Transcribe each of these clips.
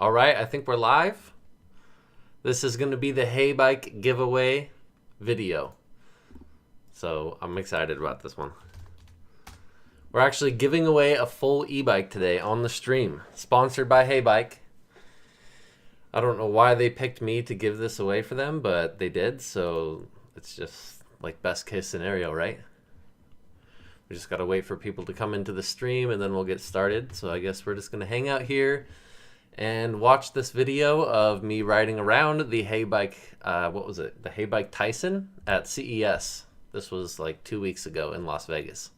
All right, I think we're live. This is going to be the HeyBike giveaway video. So I'm excited about this one. We're actually giving away a full e-bike today on the stream, sponsored by HeyBike. I don't know why they picked me to give this away for them, but they did, so it's just like best case scenario, right? We just got to wait for people to come into the stream and then we'll get started. So I guess we're just going to hang out here and watch this video of me riding around the HeyBike, what was it? The HeyBike Tyson at CES. This was like 2 weeks ago in Las Vegas.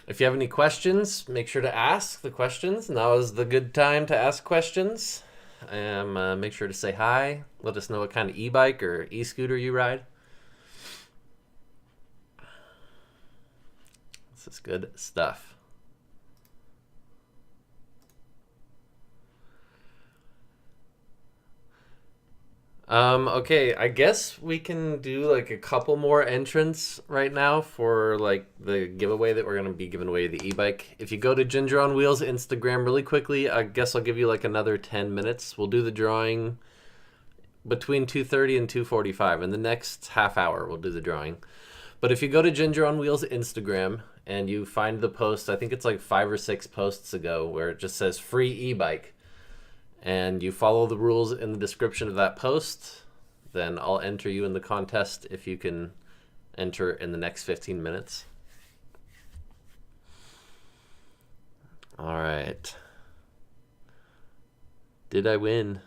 If you have any questions, make sure to ask the questions. Now is the good time to ask questions. Make sure to say hi. Let us know what kind of e-bike or e-scooter you ride. This is good stuff. Okay, I guess we can do like a couple more entrants right now for like the giveaway that we're going to be giving away the e-bike. If you go to Ginger on Wheels Instagram really quickly, I guess I'll give you like another 10 minutes. We'll do the drawing between 2:30 and 2:45. In the next half hour, we'll do the drawing. But if you go to Ginger on Wheels Instagram and you find the post, I think it's like 5 or 6 posts ago where it just says free e-bike, and you follow the rules in the description of that post, then I'll enter you in the contest if you can enter in the next 15 minutes. All right. Did I win?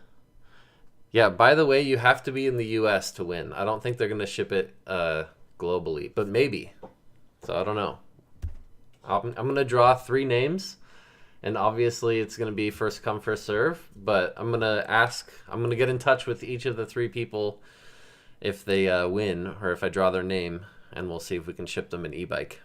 Yeah, by the way, you have to be in the US to win. I don't think they're going to ship it globally, but maybe. So I don't know. I'm going to draw 3 names. And obviously it's going to be first come, first serve. But I'm going to get in touch with each of the 3 people if they win or if I draw their name. And we'll see if we can ship them an e-bike.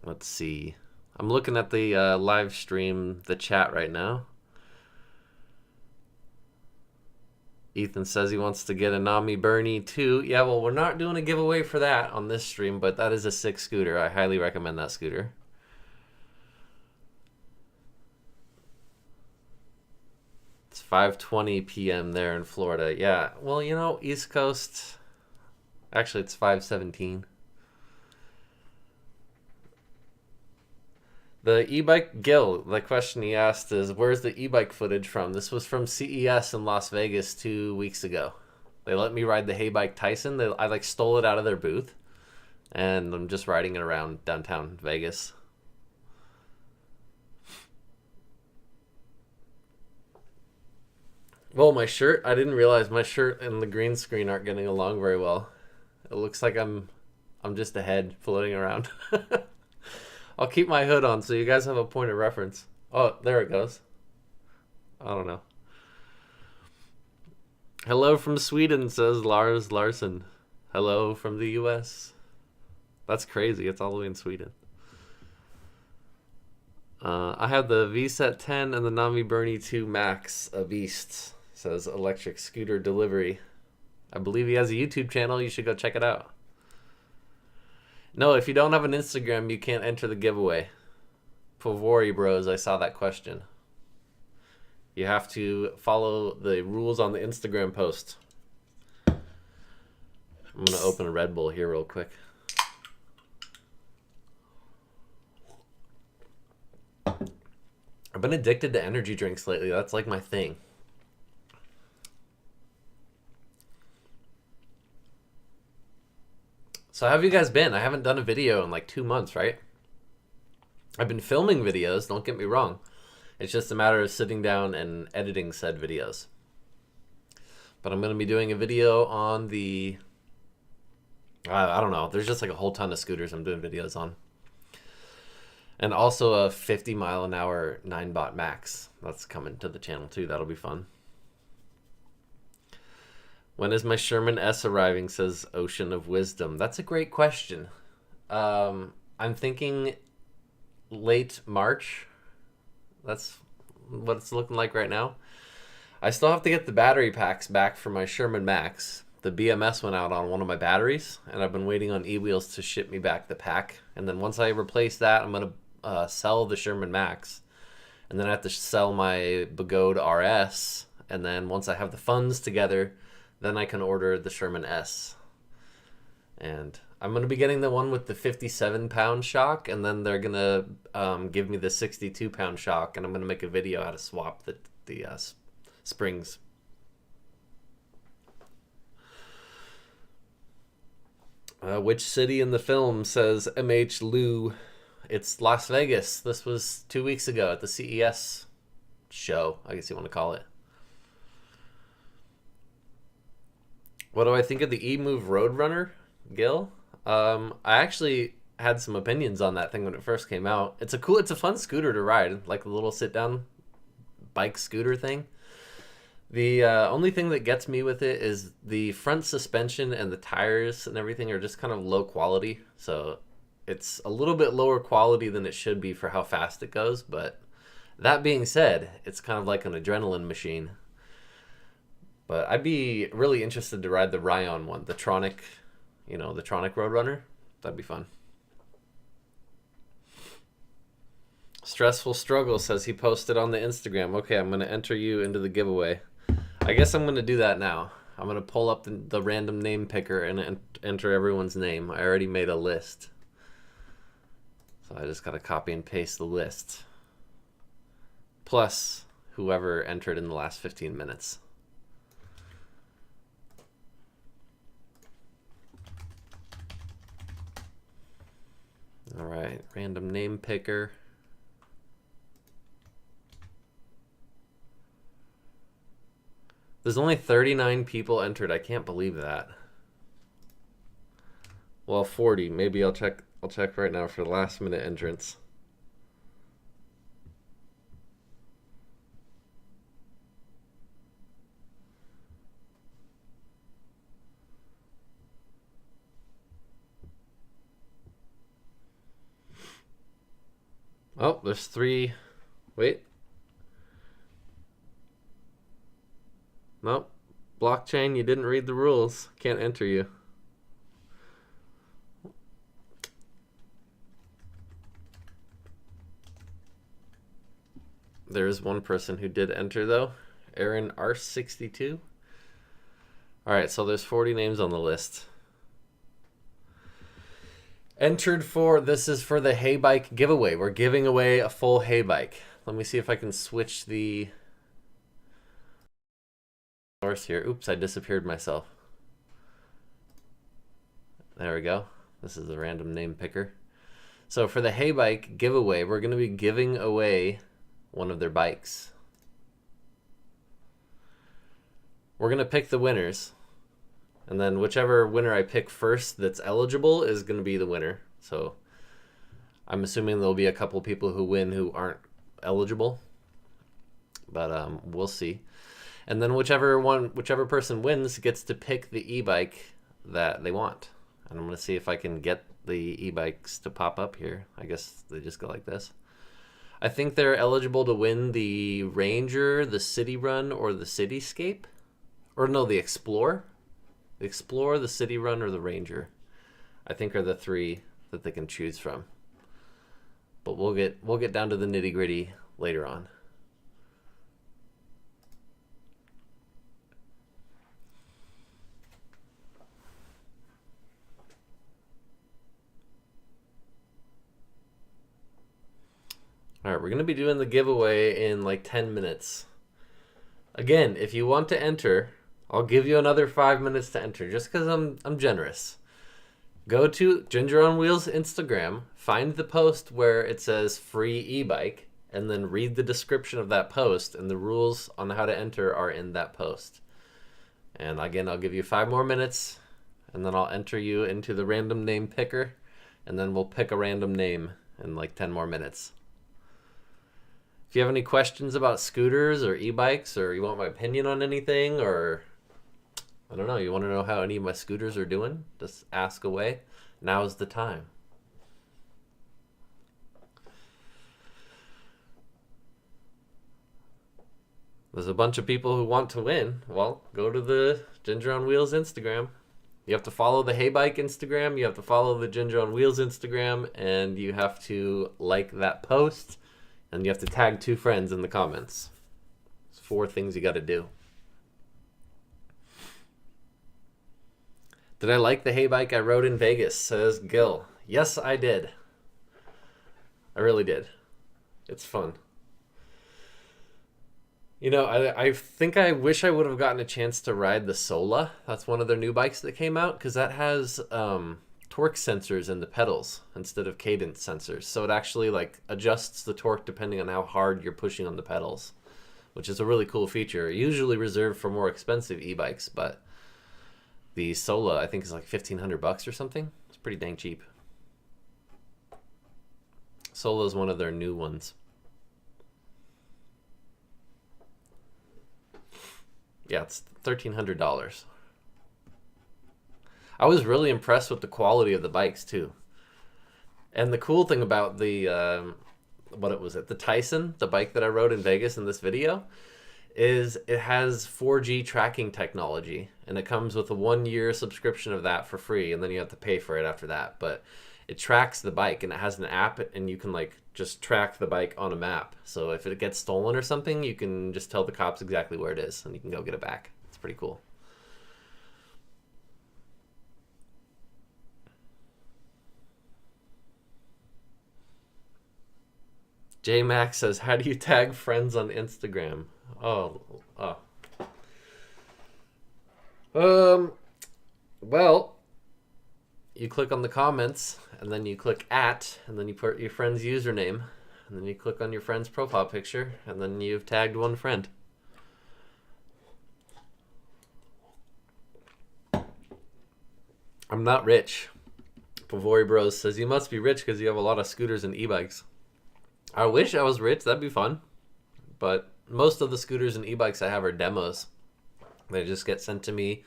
Let's see. I'm looking at the live stream, the chat right now. Ethan says he wants to get a Nami Bernie too. Yeah, well, we're not doing a giveaway for that on this stream, but that is a sick scooter. I highly recommend that scooter. It's 5:20 p.m. there in Florida. Yeah, well, you know, East Coast. Actually, it's 5:17. The e-bike, Gil, the question he asked is, where's the e-bike footage from? This was from CES in Las Vegas 2 weeks ago. They let me ride the HeyBike Tyson. I like stole it out of their booth, and I'm just riding it around downtown Vegas. Well, my shirt, I didn't realize my shirt and the green screen aren't getting along very well. It looks like I'm just a head floating around. I'll keep my hood on so you guys have a point of reference. Oh, there it goes. I don't know. Hello from Sweden, says Lars Larson. Hello from the US. That's crazy. It's all the way in Sweden. I have the VSET 10 and the Nami Bernie 2 Max, a beast, says Electric Scooter Delivery. I believe he has a YouTube channel. You should go check it out. No, if you don't have an Instagram, you can't enter the giveaway. Pavori Bros, I saw that question. You have to follow the rules on the Instagram post. I'm going to open a Red Bull here real quick. I've been addicted to energy drinks lately. That's like my thing. So how have you guys been? I haven't done a video in like 2 months, right? I've been filming videos, don't get me wrong. It's just a matter of sitting down and editing said videos. But I'm going to be doing a video on the... I don't know. There's just like a whole ton of scooters I'm doing videos on. And also a 50 mile an hour 9-bot max. That's coming to the channel too. That'll be fun. When is my Sherman S arriving, says Ocean of Wisdom. That's a great question. I'm thinking late March. That's what it's looking like right now. I still have to get the battery packs back for my Sherman Max. the BMS went out on one of my batteries, and I've been waiting on eWheels to ship me back the pack. And then once I replace that, I'm going to sell the Sherman Max. And then I have to sell my Begode RS. And then once I have the funds together, then I can order the Sherman S. And I'm going to be getting the one with the 57-pound shock, and then they're going to give me the 62-pound shock, and I'm going to make a video how to swap the springs. Which city in the film, says MH Lou? It's Las Vegas. This was 2 weeks ago at the CES show, I guess you want to call it. What do I think of the eMove Roadrunner, Gil? I actually had some opinions on that thing when it first came out. It's a fun scooter to ride, like a little sit-down bike scooter thing. The only thing that gets me with it is the front suspension and the tires and everything are just kind of low quality. So it's a little bit lower quality than it should be for how fast it goes. But that being said, it's kind of like an adrenaline machine. But I'd be really interested to ride the Ryan one, the Tronic, the Tronic Roadrunner. That'd be fun. Stressful Struggle says he posted on the Instagram. Okay, I'm going to enter you into the giveaway. I guess I'm going to do that now. I'm going to pull up the random name picker and enter everyone's name. I already made a list. So I just got to copy and paste the list. Plus whoever entered in the last 15 minutes. All right, random name picker. There's only 39 people entered. I can't believe that. Well, 40. Maybe I'll check right now for the last minute entrance. Oh, there's 3. Wait. Nope. Blockchain, you didn't read the rules. Can't enter you. There is one person who did enter, though. Aaron R62. Alright, so there's 40 names on the list. Entered for, this is for the HeyBike giveaway. We're giving away a full HeyBike. Let me see if I can switch the source here. Oops, I disappeared myself. There we go. This is the random name picker. So for the HeyBike giveaway, we're going to be giving away one of their bikes. We're going to pick the winners. And then whichever winner I pick first that's eligible is going to be the winner. So I'm assuming there'll be a couple people who win who aren't eligible. But we'll see. And then whichever person wins gets to pick the e-bike that they want. And I'm going to see if I can get the e-bikes to pop up here. I guess they just go like this. I think they're eligible to win the Ranger, the City Run, or the Cityscape. Or no, the Explorer. The Explorer, the City Run, or the Ranger, I think, are the 3 that they can choose from. But we'll get down to the nitty-gritty later on. All right, we're going to be doing the giveaway in like 10 minutes. Again, if you want to enter, I'll give you another 5 minutes to enter just because I'm generous. Go to Ginger on Wheels Instagram, find the post where it says free e-bike, and then read the description of that post, and the rules on how to enter are in that post. And again, I'll give you 5 more minutes, and then I'll enter you into the random name picker, and then we'll pick a random name in like 10 more minutes. If you have any questions about scooters or e-bikes, or you want my opinion on anything, or I don't know, you want to know how any of my scooters are doing, just ask away. Now's the time. There's a bunch of people who want to win. Well, go to the Ginger on Wheels Instagram. You have to follow the HeyBike Instagram. You have to follow the Ginger on Wheels Instagram. And you have to like that post. And you have to tag 2 friends in the comments. It's 4 things you got to do. Did I like the HeyBike I rode in Vegas, says Gil. Yes, I did. I really did. It's fun. You know, I think I wish I would have gotten a chance to ride the Sola. That's one of their new bikes that came out, because that has torque sensors in the pedals instead of cadence sensors. So it actually like adjusts the torque depending on how hard you're pushing on the pedals, which is a really cool feature. Usually reserved for more expensive e-bikes, but the Sola I think is like $1,500 or something. It's pretty dang cheap. Sola is one of their new ones. Yeah, it's $1,300. I was really impressed with the quality of the bikes too. And the cool thing about the the Tyson, the bike that I rode in Vegas in this video, is it has 4G tracking technology, and it comes with a 1-year subscription of that for free, and then you have to pay for it after that. But it tracks the bike, and it has an app, and you can like just track the bike on a map. So if it gets stolen or something, you can just tell the cops exactly where it is, and you can go get it back. It's pretty cool. J Max says, how do you tag friends on Instagram? Well, you click on the comments, and then you click @ and then you put your friend's username, and then you click on your friend's profile picture, and then you've tagged one friend. I'm not rich. Pavoy Bros says, you must be rich because you have a lot of scooters and e-bikes. I wish I was rich. That'd be fun. But most of the scooters and e-bikes I have are demos. They just get sent to me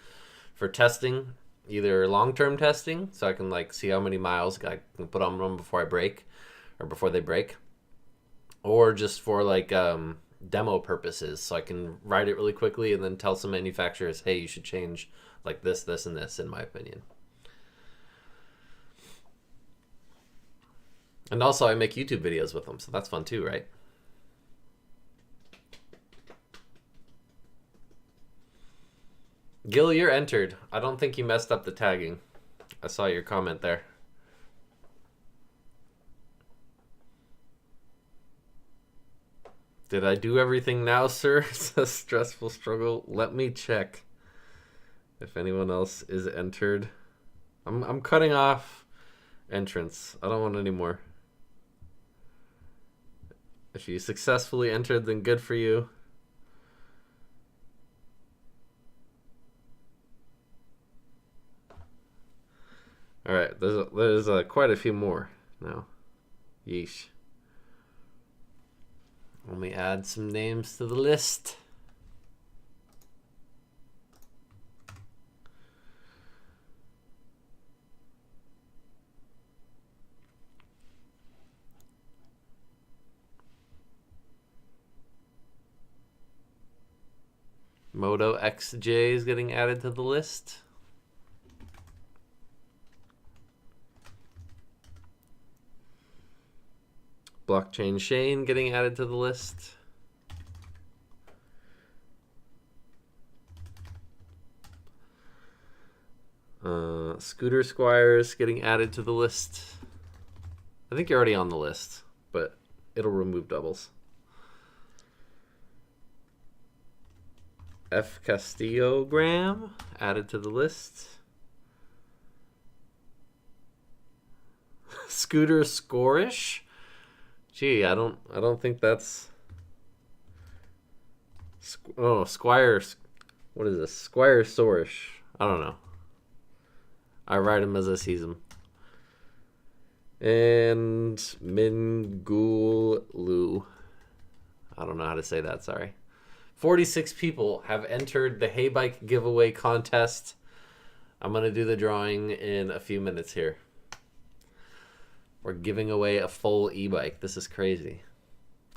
for testing, either long-term testing, so I can like see how many miles I can put on them before I break, or before they break, or just for like demo purposes, so I can ride it really quickly and then tell some manufacturers, hey, you should change like this, this, and this, in my opinion. And also I make YouTube videos with them, so that's fun too, right? Gil, you're entered. I don't think you messed up the tagging. I saw your comment there. Did I do everything now, sir? It's a stressful struggle. Let me check if anyone else is entered. I'm cutting off entrance. I don't want any more. If you successfully entered, then good for you. All right, there's quite a few more now. Yeesh. Let me add some names to the list. Moto XJ is getting added to the list. Blockchain Shane getting added to the list. Scooter Squires getting added to the list. I think you're already on the list, but it'll remove doubles. F Castillogram added to the list. Scooter Scorish. Gee, I don't think that's. Oh, Squire. What is this? Squire Sorish. I don't know. I ride him as I sees him. And Mingulu. I don't know how to say that, sorry. 46 people have entered the HeyBike giveaway contest. I'm going to do the drawing in a few minutes here. We're giving away a full e-bike. This is crazy.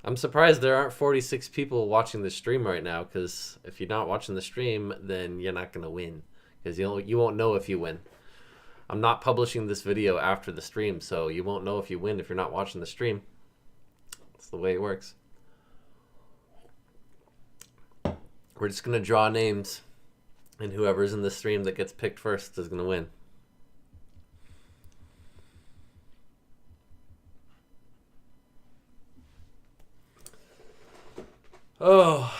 I'm surprised there aren't 46 people watching the stream right now, because if you're not watching the stream, then you're not going to win, because you won't know if you win. I'm not publishing this video after the stream, so you won't know if you win if you're not watching the stream. That's the way it works. We're just going to draw names, and whoever's in the stream that gets picked first is going to win. Oh,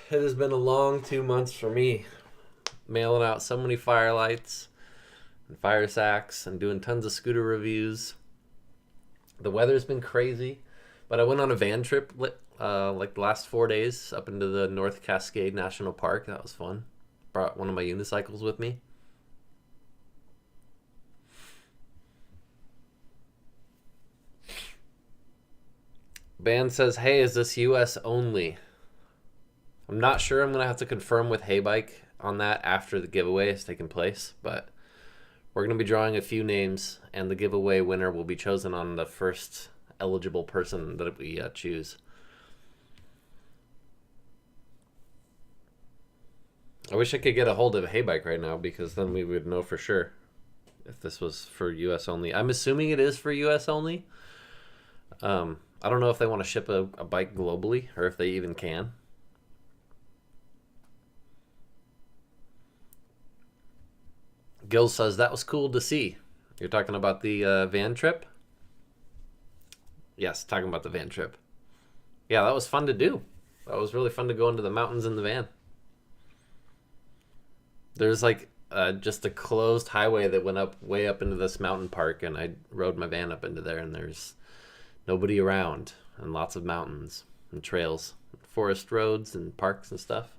it has been a long 2 months for me, mailing out so many Firelights and Fire Sacks and doing tons of scooter reviews. The weather's been crazy, but I went on a van trip like the last 4 days up into the North Cascade National Park. That was fun. Brought one of my unicycles with me. Band says, hey, is this US only? I'm not sure. I'm going to have to confirm with HeyBike on that after the giveaway has taken place, but we're going to be drawing a few names, and the giveaway winner will be chosen on the first eligible person that we choose. I wish I could get a hold of HeyBike right now, because then we would know for sure if this was for US only. I'm assuming it is for US only. I don't know if they want to ship a bike globally, or if they even can. Gil says, that was cool to see. You're talking about the van trip? Yes, talking about the van trip. Yeah, that was fun to do. That was really fun to go into the mountains in the van. There's like just a closed highway that went up way up into this mountain park, and I rode my van up into there, and there's nobody around, and lots of mountains and trails, forest roads and parks and stuff.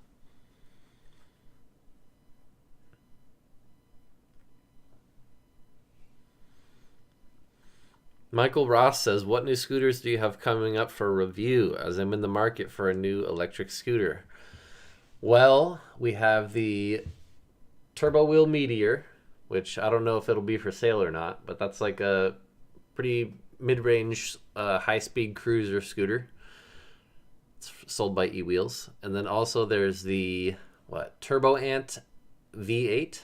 Michael Ross says, what new scooters do you have coming up for review, as I'm in the market for a new electric scooter? Well, we have the Turbo Wheel Meteor, which I don't know if it'll be for sale or not, but that's like a pretty mid-range high-speed cruiser scooter. It's sold by eWheels. And then also there's the Turbo Ant V8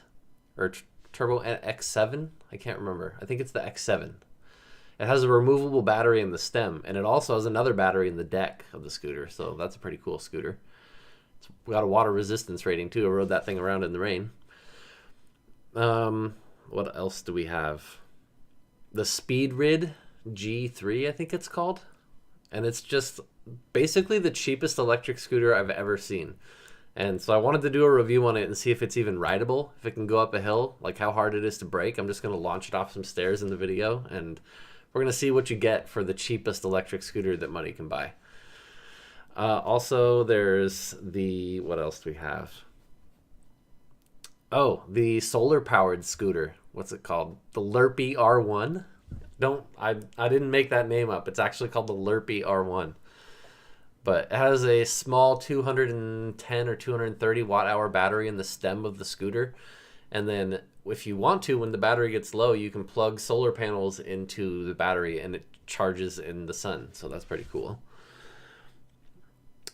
or Turbo Ant X7. I can't remember. I think it's the X7. It has a removable battery in the stem, and it also has another battery in the deck of the scooter, so that's a pretty cool scooter. It's got a water resistance rating too. I rode that thing around in the rain. What else do we have? The Speedrid G3, I think it's called. And it's just basically the cheapest electric scooter I've ever seen. And so I wanted to do a review on it and see if it's even rideable, if it can go up a hill, like how hard it is to brake. I'm just going to launch it off some stairs in the video, and we're going to see what you get for the cheapest electric scooter that money can buy. Also, there's the, what else do we have? Oh, the solar-powered scooter. What's it called? The Lurpy R1? I didn't make that name up. It's actually called the Lurpy R1. But it has a small 210 or 230 watt-hour battery in the stem of the scooter. And then if you want to, when the battery gets low, you can plug solar panels into the battery, and it charges in the sun. So that's pretty cool.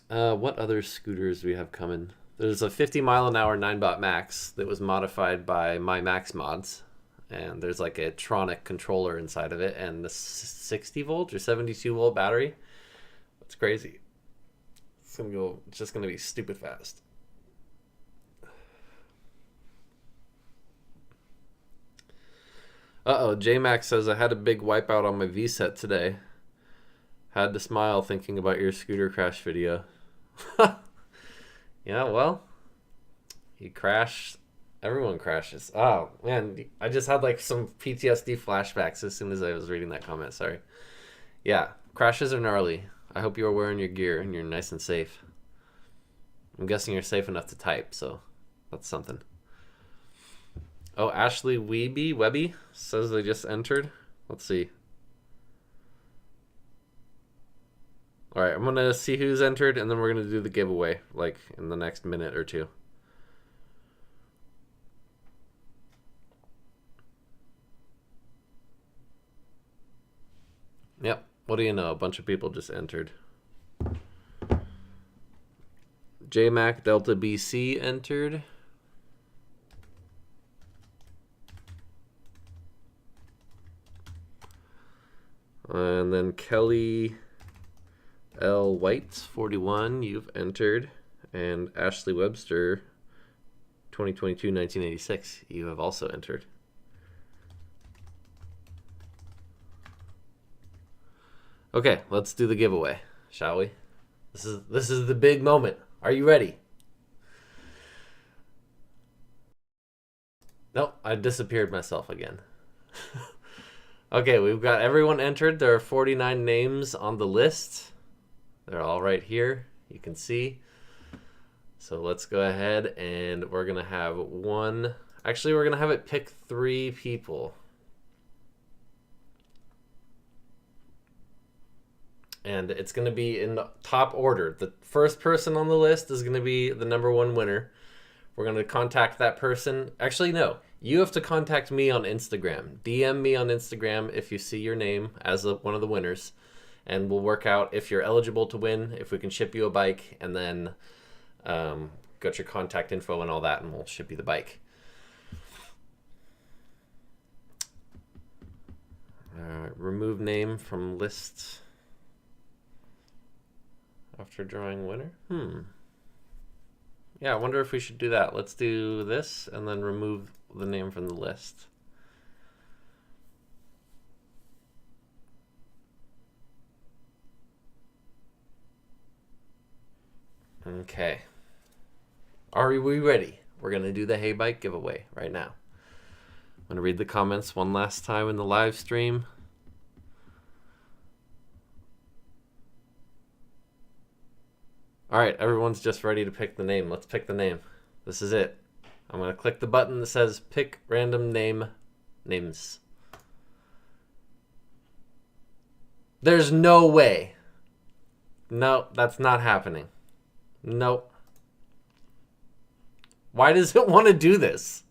What other scooters do we have coming? There's a 50-mile-an-hour 9-bot Max that was modified by My Max Mods. And there's like a Tronic controller inside of it, and the 60-volt or 72-volt battery. That's crazy. It's just going to be stupid fast. Uh-oh, J-Max says, I had a big wipeout on my V-set today. Had to smile thinking about your scooter crash video. Yeah, well, he crashed. Everyone crashes. Oh, man, I just had like some PTSD flashbacks as soon as I was reading that comment. Sorry. Yeah, crashes are gnarly. I hope you're wearing your gear and you're nice and safe. I'm guessing you're safe enough to type, so that's something. Oh, Ashley Webby says they just entered. Let's see. All right, I'm going to see who's entered, and then we're going to do the giveaway, like, in the next minute or two. Yep, what do you know? A bunch of people just entered. JMac Delta BC entered. And then Kelly L. White, 41, you've entered. And Ashley Webster, 2022-1986, you have also entered. Okay, let's do the giveaway, shall we? This is the big moment. Are you ready? Nope, I disappeared myself again. Okay, we've got everyone entered. There are 49 names on the list. They're all right here. You can see. So let's go ahead and we're going to have one. Actually, we're going to have it pick 3 people. And it's going to be in the top order. The first person on the list is going to be the #1 winner. We're going to contact that person. Actually, no. You have to contact me on Instagram. DM me on Instagram if you see your name as one of the winners. And we'll work out if you're eligible to win, if we can ship you a bike, and then got your contact info and all that, and we'll ship you the bike. Remove name from list after drawing winner. Yeah, I wonder if we should do that. Let's do this and then remove the name from the list. Okay. Are we ready? We're going to do the HeyBike giveaway right now. I'm going to read the comments one last time in the live stream. All right, everyone's just ready to pick the name. Let's pick the name. This is it. I'm going to click the button that says pick random names. There's no way. No, that's not happening. Nope. Why does it want to do this?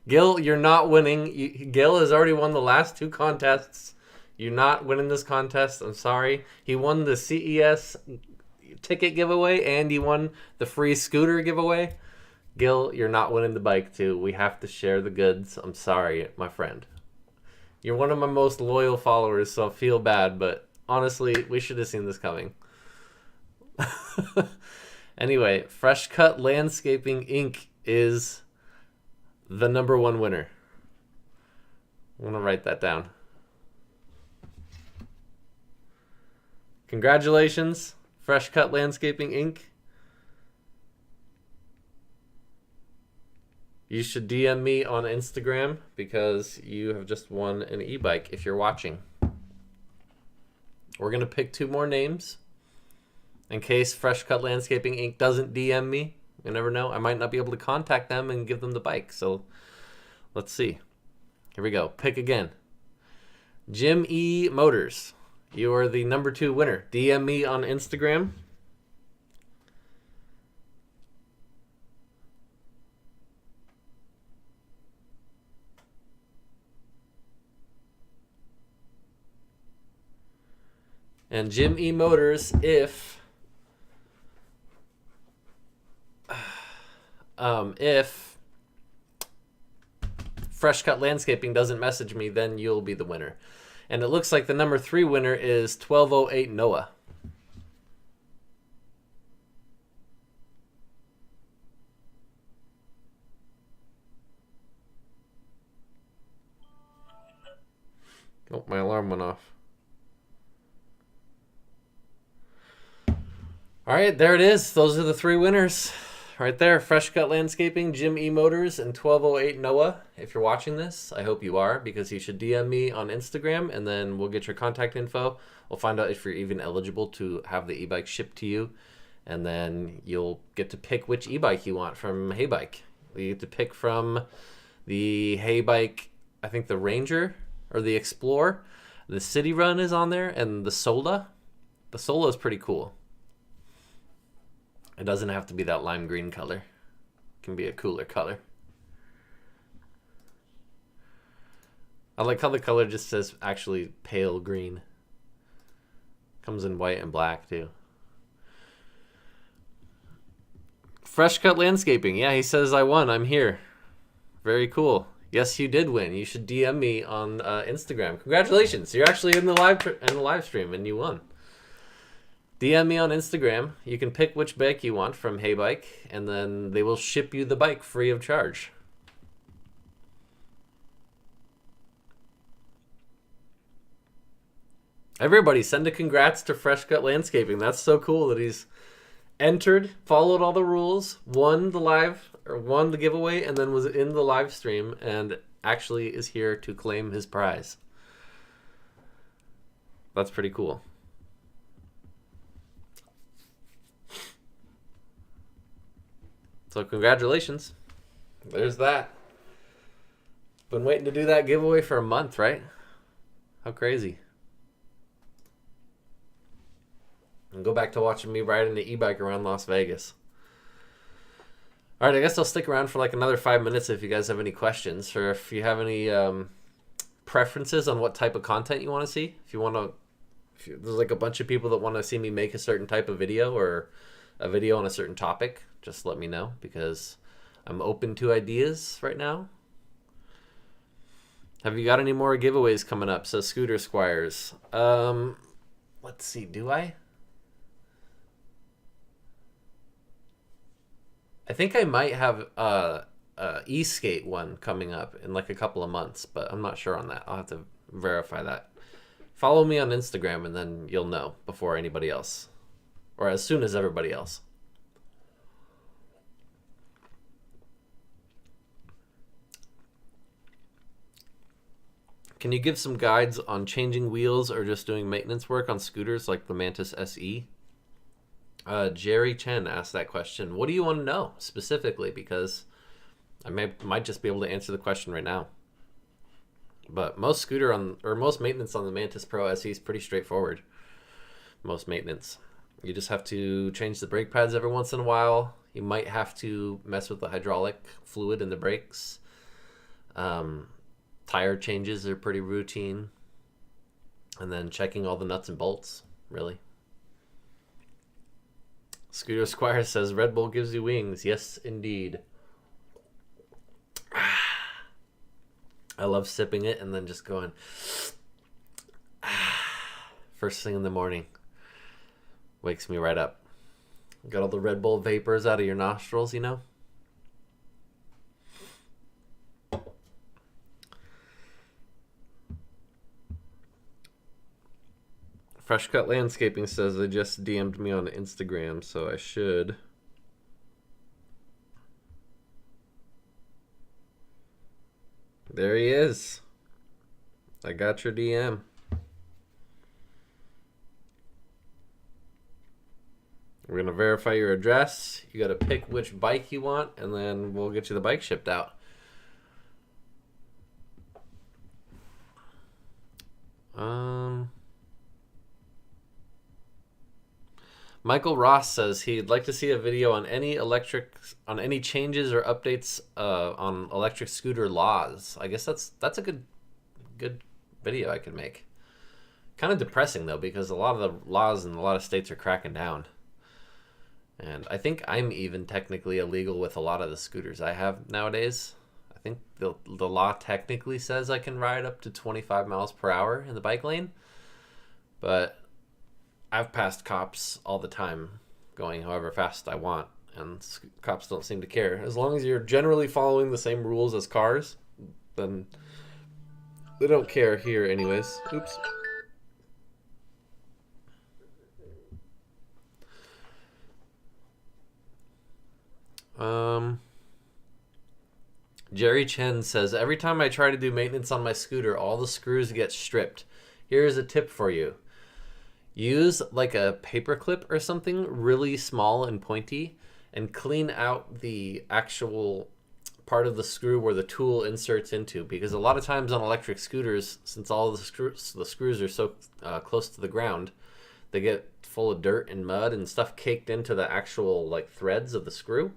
Gil, you're not winning. Gil has already won the last 2 contests. You're not winning this contest. I'm sorry. He won the CES ticket giveaway and he won the free scooter giveaway. Gil, you're not winning the bike too. We have to share the goods. I'm sorry, my friend. You're one of my most loyal followers, so I feel bad, but honestly, we should have seen this coming. Anyway, Fresh Cut Landscaping Inc. is the #1 winner. I'm going to write that down. Congratulations, Fresh Cut Landscaping Inc. You should DM me on Instagram because you have just won an e-bike if you're watching. We're going to pick 2 more names. In case Fresh Cut Landscaping Inc. doesn't DM me, you never know. I might not be able to contact them and give them the bike. So let's see. Here we go. Pick again. Jim E. Motors. You are the #2 winner. DM me on Instagram. And Jim E. Motors, if Fresh Cut Landscaping doesn't message me, then you'll be the winner. And it looks like the #3 winner is 1208 Noah. Oh, my alarm went off. All right, there it is. Those are the 3 winners. Right there, Fresh Cut Landscaping, Jim E. Motors, and 1208 Noah. If you're watching this, I hope you are, because you should DM me on Instagram, and then we'll get your contact info. We'll find out if you're even eligible to have the e-bike shipped to you, and then you'll get to pick which e-bike you want from HeyBike. You get to pick from the HeyBike, I think the Ranger or the Explorer. The City Run is on there, and the Sola. The Sola is pretty cool. It doesn't have to be that lime green color. It can be a cooler color. I like how the color just says actually pale green. Comes in white and black too. Fresh Cut Landscaping. Yeah, he says I won. I'm here. Very cool. Yes, you did win. You should DM me on Instagram. Congratulations. You're actually in the live stream and you won. DM me on Instagram. You can pick which bike you want from HeyBike, and then they will ship you the bike free of charge. Everybody, send a congrats to Fresh Cut Landscaping. That's so cool that he's entered, followed all the rules, won the giveaway, and then was in the live stream, and actually is here to claim his prize. That's pretty cool. So congratulations. There's that. Been waiting to do that giveaway for a month, right? How crazy. And go back to watching me riding the e-bike around Las Vegas. All right, I guess I'll stick around for like another 5 minutes if you guys have any questions, or if you have any preferences on what type of content you want to see. If you want to, there's like a bunch of people that want to see me make a certain type of video or a video on a certain topic, just let me know, because I'm open to ideas right now. Have you got any more giveaways coming up? So Scooter Squires. Let's see, do I? I think I might have a e-skate one coming up in like a couple of months, but I'm not sure on that. I'll have to verify that. Follow me on Instagram and then you'll know before anybody else, or as soon as everybody else. Can you give some guides on changing wheels or just doing maintenance work on scooters like the Mantis SE? Jerry Chen asked that question. What do you want to know specifically? Because I might just be able to answer the question right now. But most maintenance on the Mantis Pro SE is pretty straightforward. Most maintenance. You just have to change the brake pads every once in a while. You might have to mess with the hydraulic fluid in the brakes. Tire changes are pretty routine. And then checking all the nuts and bolts, really. Scooter Squire says, Red Bull gives you wings. Yes, indeed. I love sipping it and then just going first thing in the morning. Wakes me right up. Got all the Red Bull vapors out of your nostrils, you know? Fresh Cut Landscaping says they just DM'd me on Instagram, so I should. There he is. I got your DM. We're going to verify your address. You got to pick which bike you want, and then we'll get you the bike shipped out. Michael Ross says he'd like to see a video on any changes or updates on electric scooter laws. I guess that's a good video I could make. Kind of depressing though, because a lot of the laws in a lot of states are cracking down. And I think I'm even technically illegal with a lot of the scooters I have nowadays. I think the law technically says I can ride up to 25 miles per hour in the bike lane. But I've passed cops all the time going however fast I want, and cops don't seem to care. As long as you're generally following the same rules as cars, then they don't care here anyways. Oops. Jerry Chen says, every time I try to do maintenance on my scooter, all the screws get stripped. Here's a tip for you. Use like a paper clip or something really small and pointy and clean out the actual part of the screw where the tool inserts into, because a lot of times on electric scooters, since all the screws are so close to the ground, they get full of dirt and mud and stuff caked into the actual like threads of the screw,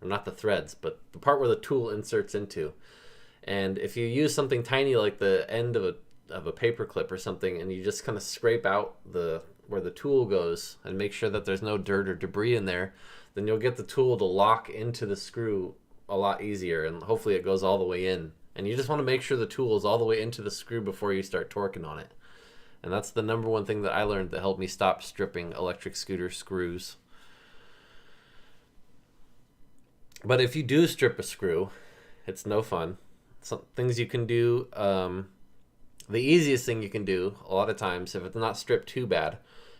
or not the threads, but the part where the tool inserts into. And if you use something tiny like the end of a paper clip or something, and you just kind of scrape out the where the tool goes and make sure that there's no dirt or debris in there, then you'll get the tool to lock into the screw a lot easier, and hopefully it goes all the way in. And you just want to make sure the tool is all the way into the screw before you start torquing on it. And that's the number one thing that I learned that helped me stop stripping electric scooter screws. But if you do strip a screw, it's no fun. Some things you can do, the easiest thing you can do a lot of times, if it's not stripped too bad,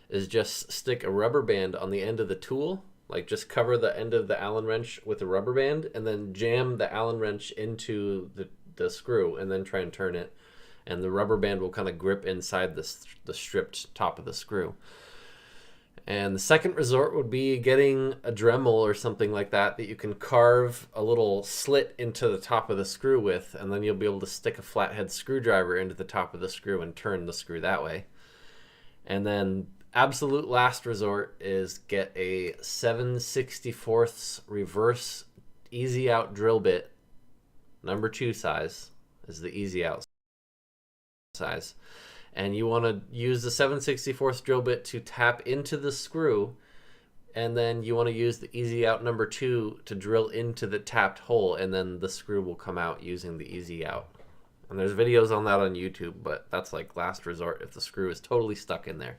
is just stick a rubber band on the end of the tool. Like just cover the end of the Allen wrench with a rubber band and then jam the Allen wrench into the screw and then try and turn it. And the rubber band will kind of grip inside the stripped top of the screw. And the second resort would be getting a Dremel or something like that you can carve a little slit into the top of the screw with, and then you'll be able to stick a flathead screwdriver into the top of the screw and turn the screw that way. And then absolute last resort is get a 7/64 reverse easy out drill bit, number 2 size is the easy out size. And you want to use the 7/64 drill bit to tap into the screw, and then you want to use the easy out number 2 to drill into the tapped hole, and then the screw will come out using the easy out. And there's videos on that on YouTube, but that's like last resort if the screw is totally stuck in there.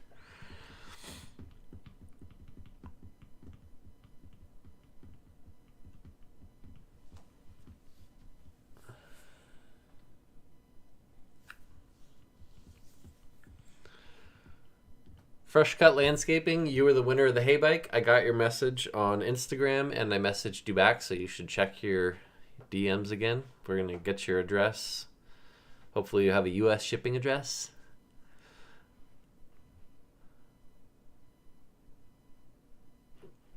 Fresh Cut Landscaping, you were the winner of the HeyBike. I got your message on Instagram and I messaged you back, so you should check your DMs again. We're going to get your address. Hopefully you have a US shipping address.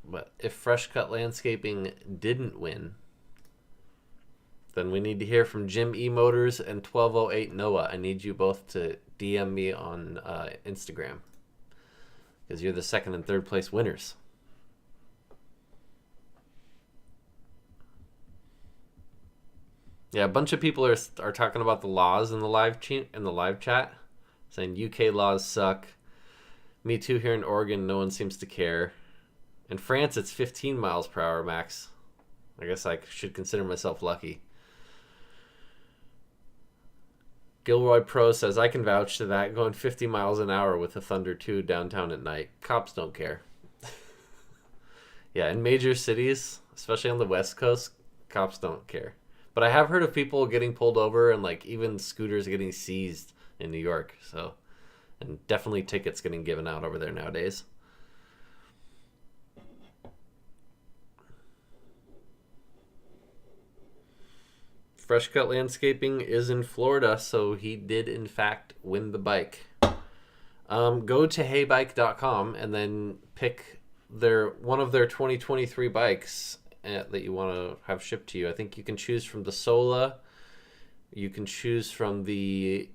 But if Fresh Cut Landscaping didn't win, then we need to hear from Jim E. Motors and 1208 Noah. I need you both to DM me on Instagram, because you're the second and third place winners. Yeah, a bunch of people are talking about the laws in the live chat, saying UK laws suck. Me too here in Oregon, no one seems to care. In France, it's 15 miles per hour max. I guess I should consider myself lucky. Gilroy Pro says, I can vouch to that, going 50 miles an hour with a Thunder 2 downtown at night. Cops don't care. Yeah, in major cities, especially on the West Coast, cops don't care. But I have heard of people getting pulled over and like even scooters getting seized in New York. So, and definitely tickets getting given out over there nowadays. Fresh Cut Landscaping is in Florida, so he did in fact win the bike. Go to heybike.com and then pick one of their 2023 bikes that you want to have shipped to you. I think you can choose from the Sola, you can choose from the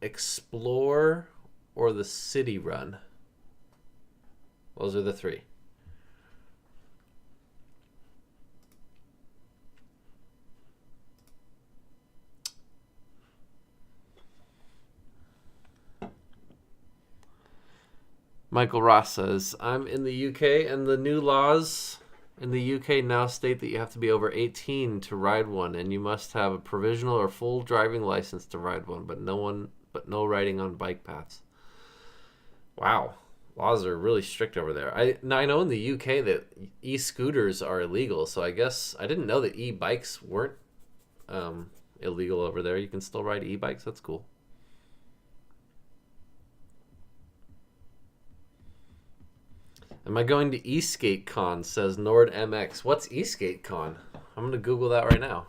Explore, or the City Run. Those are the 3. Michael Ross says, I'm in the UK and the new laws in the UK now state that you have to be over 18 to ride one, and you must have a provisional or full driving license to ride one, but no riding on bike paths. Wow. Laws are really strict over there. I know in the UK that e-scooters are illegal, so I guess I didn't know that e-bikes weren't illegal over there. You can still ride e-bikes. That's cool. Am I going to eSkateCon, says Nord MX. What's eSkateCon? I'm going to Google that right now.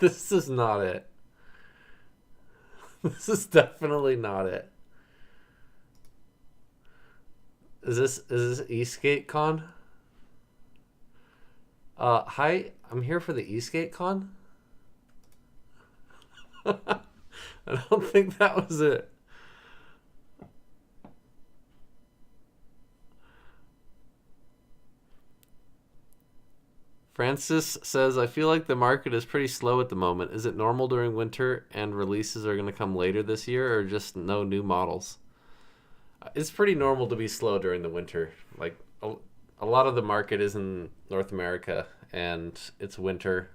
This is not it. This is definitely not it. Is this eSkateCon? Hi, I'm here for the eSkateCon. I don't think that was it. Francis says, I feel like the market is pretty slow at the moment. Is it normal during winter and releases are going to come later this year, or just no new models? It's pretty normal to be slow during the winter. Like, a lot of the market is in North America, and it's winter.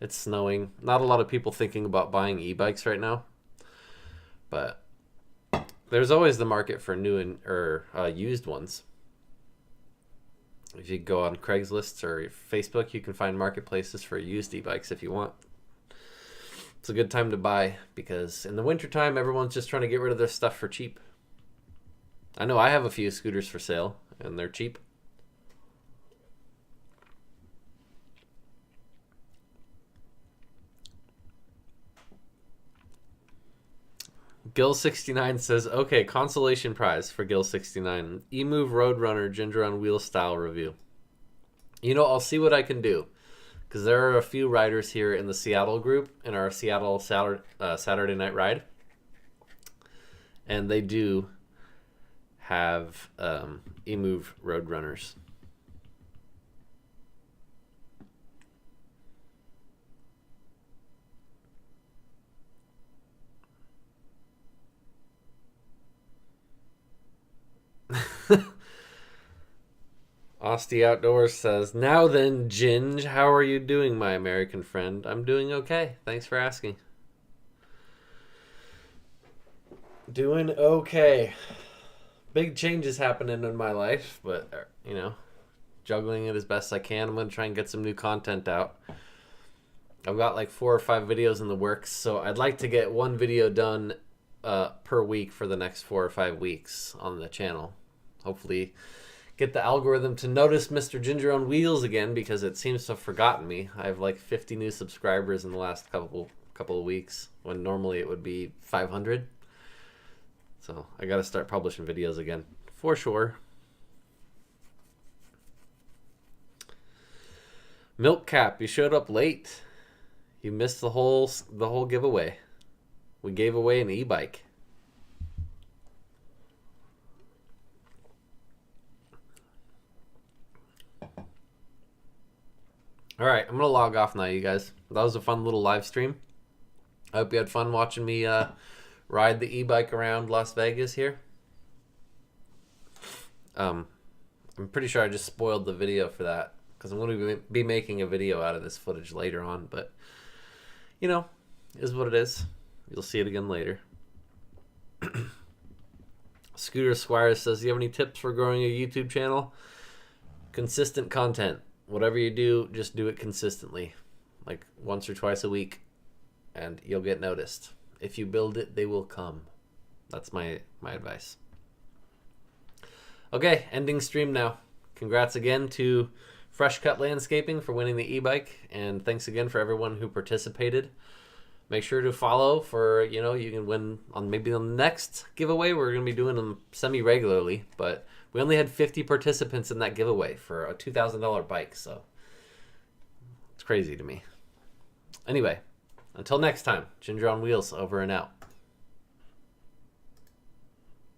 It's snowing. Not a lot of people thinking about buying e-bikes right now. But there's always the market for new or used ones. If you go on Craigslist or Facebook, you can find marketplaces for used e-bikes if you want. It's a good time to buy because in the wintertime, everyone's just trying to get rid of their stuff for cheap. I know I have a few scooters for sale, and they're cheap. Gil69 says, okay, consolation prize for Gil69. eMove Roadrunner Ginger on Wheel style review. You know, I'll see what I can do. Because there are a few riders here in the Seattle group, in our Seattle Saturday night ride. And they do have eMove Roadrunners. Austie Outdoors says, now then, Ginge, how are you doing, my American friend? I'm doing okay. Thanks for asking. Doing okay. Big changes happening in my life, but, you know, juggling it as best I can. I'm going to try and get some new content out. I've got like 4 or 5 videos in the works, so I'd like to get one video done per week for the next 4 or 5 weeks on the channel. Hopefully get the algorithm to notice Mr. Ginger on Wheels again, because it seems to have forgotten me. I have like 50 new subscribers in the last couple of weeks, when normally it would be 500. So I got to start publishing videos again, for sure. Milk Cap, you showed up late. You missed the whole giveaway. We gave away an e-bike. All right, I'm going to log off now, you guys. That was a fun little live stream. I hope you had fun watching me ride the e-bike around Las Vegas here. I'm pretty sure I just spoiled the video for that, because I'm going to be making a video out of this footage later on. But, you know, is what it is. You'll see it again later. Scooter Squire says, do you have any tips for growing a YouTube channel? Consistent content. Whatever you do, just do it consistently, like once or twice a week, and you'll get noticed. If you build it, they will come. That's my advice. Okay, ending stream now. Congrats again to Fresh Cut Landscaping for winning the e-bike, and thanks again for everyone who participated. Make sure to follow for, you know, you can win on maybe the next giveaway. We're going to be doing them semi-regularly, but we only had 50 participants in that giveaway for a $2,000 bike, so it's crazy to me. Anyway, until next time, Ginger on Wheels, over and out.